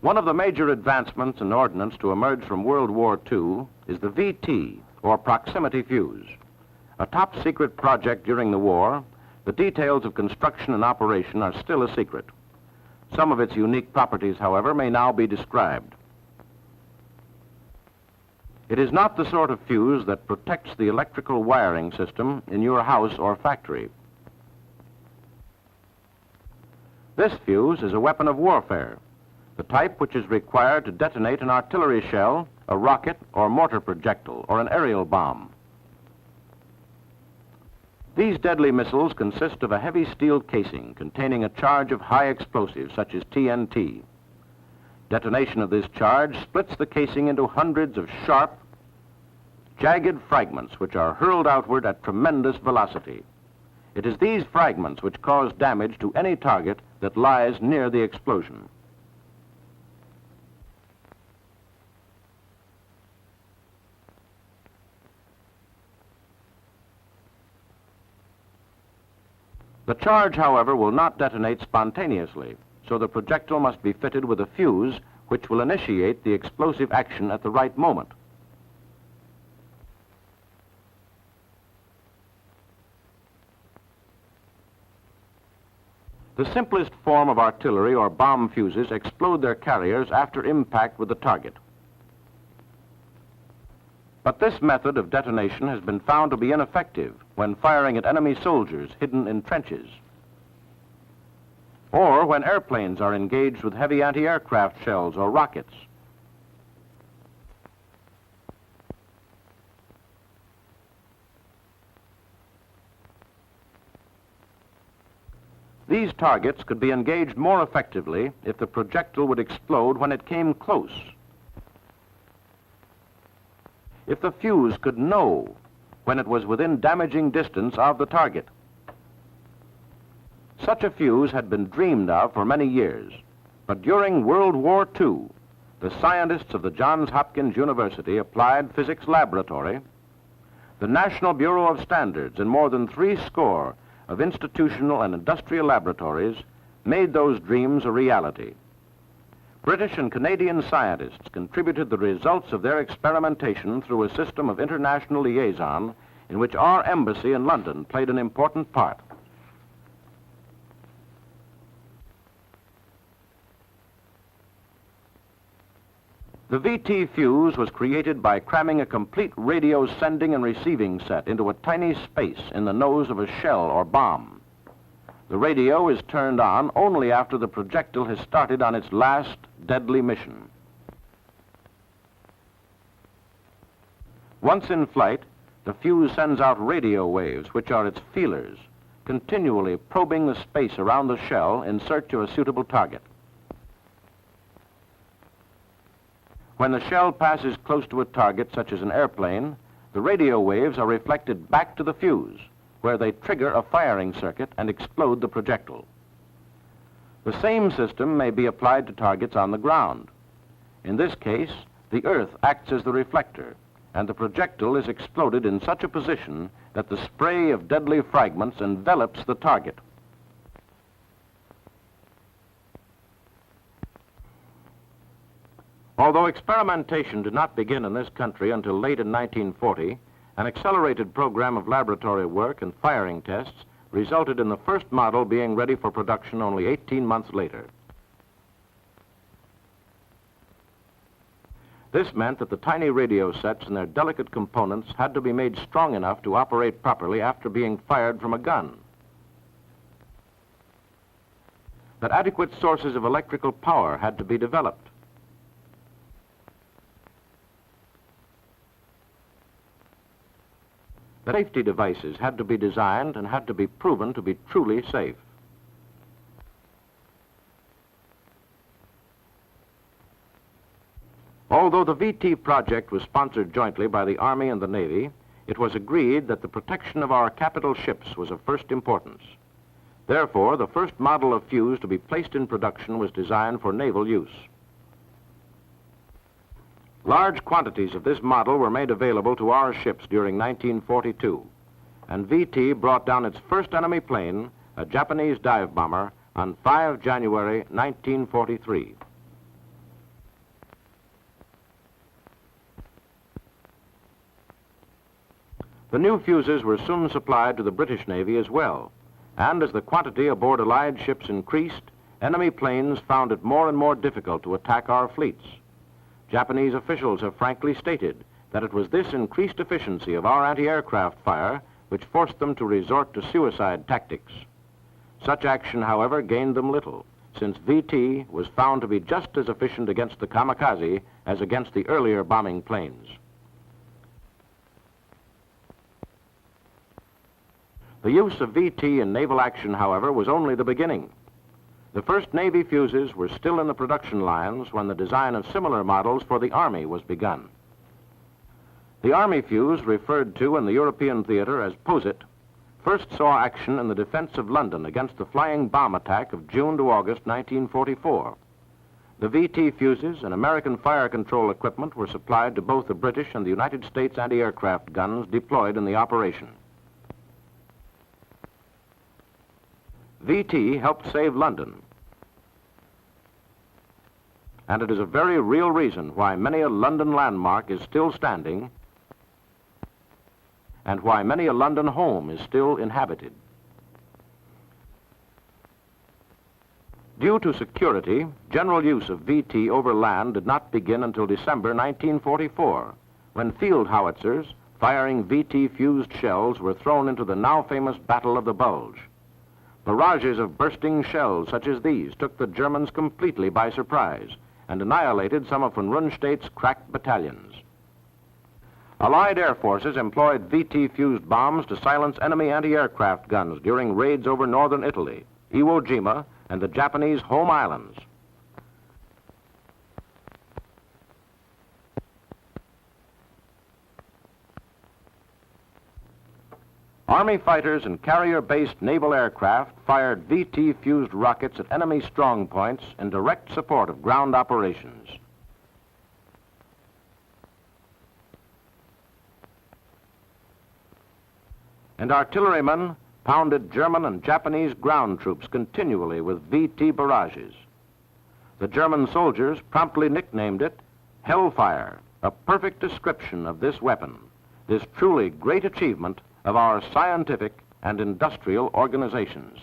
One of the major advancements in ordnance to emerge from World War II is the VT, or proximity fuse. A top-secret project during the war, the details of construction and operation are still a secret. Some of its unique properties, however, may now be described. It is not the sort of fuse that protects the electrical wiring system in your house or factory. This fuse is a weapon of warfare, the type which is required to detonate an artillery shell, a rocket or mortar projectile, or an aerial bomb. These deadly missiles consist of a heavy steel casing containing a charge of high explosives such as TNT. Detonation of this charge splits the casing into hundreds of sharp, jagged fragments which are hurled outward at tremendous velocity. It is these fragments which cause damage to any target that lies near the explosion. The charge, however, will not detonate spontaneously, so the projectile must be fitted with a fuse which will initiate the explosive action at the right moment. The simplest form of artillery or bomb fuses explode their carriers after impact with the target. But this method of detonation has been found to be ineffective when firing at enemy soldiers hidden in trenches, or when airplanes are engaged with heavy anti-aircraft shells or rockets. These targets could be engaged more effectively if the projectile would explode when it came close. If the fuse could know when it was within damaging distance of the target. Such a fuse had been dreamed of for many years, but during World War II, the scientists of the Johns Hopkins University Applied Physics Laboratory, the National Bureau of Standards, and more than 70 of institutional and industrial laboratories made those dreams a reality. British and Canadian scientists contributed the results of their experimentation through a system of international liaison in which our embassy in London played an important part. The VT fuse was created by cramming a complete radio sending and receiving set into a tiny space in the nose of a shell or bomb. The radio is turned on only after the projectile has started on its last deadly mission. Once in flight, the fuse sends out radio waves, which are its feelers, continually probing the space around the shell in search of a suitable target. When the shell passes close to a target, such as an airplane, the radio waves are reflected back to the fuse, where they trigger a firing circuit and explode the projectile. The same system may be applied to targets on the ground. In this case, the earth acts as the reflector, and the projectile is exploded in such a position that the spray of deadly fragments envelops the target. Although experimentation did not begin in this country until late in 1940, an accelerated program of laboratory work and firing tests resulted in the first model being ready for production only 18 months later. This meant that the tiny radio sets and their delicate components had to be made strong enough to operate properly after being fired from a gun. That adequate sources of electrical power had to be developed. The safety devices had to be designed and had to be proven to be truly safe. Although although the VT project was sponsored jointly by the Army and the Navy, it was agreed that the protection of our capital ships was of first importance. Therefore, the first model of fuse to be placed in production was designed for naval use. Large quantities of this model were made available to our ships during 1942, and VT brought down its first enemy plane, a Japanese dive bomber, on 5 January 1943. The new fuses were soon supplied to the British Navy as well, and as the quantity aboard Allied ships increased, enemy planes found it more and more difficult to attack our fleets. Japanese officials have frankly stated that it was this increased efficiency of our anti-aircraft fire which forced them to resort to suicide tactics. Such action, however, gained them little, since VT was found to be just as efficient against the kamikaze as against the earlier bombing planes. The use of VT in naval action, however, was only the beginning. The first Navy fuses were still in the production lines when the design of similar models for the Army was begun. The Army fuse, referred to in the European theater as POSIT, first saw action in the defense of London against the flying bomb attack of June to August 1944. The VT fuses and American fire control equipment were supplied to both the British and the United States anti-aircraft guns deployed in the operation. VT helped save London, and it is a very real reason why many a London landmark is still standing and why many a London home is still inhabited. Due to security, general use of VT over land did not begin until December 1944, when field howitzers firing VT-fused shells were thrown into the now famous Battle of the Bulge. Barrages of bursting shells such as these took the Germans completely by surprise and annihilated some of von Rundstedt's crack battalions. Allied air forces employed VT-fused bombs to silence enemy anti-aircraft guns during raids over northern Italy, Iwo Jima, and the Japanese home islands. Army fighters and carrier-based naval aircraft fired VT-fused rockets at enemy strong points in direct support of ground operations. And artillerymen pounded German and Japanese ground troops continually with VT barrages. The German soldiers promptly nicknamed it Hellfire, a perfect description of this weapon, this truly great achievement of our scientific and industrial organizations.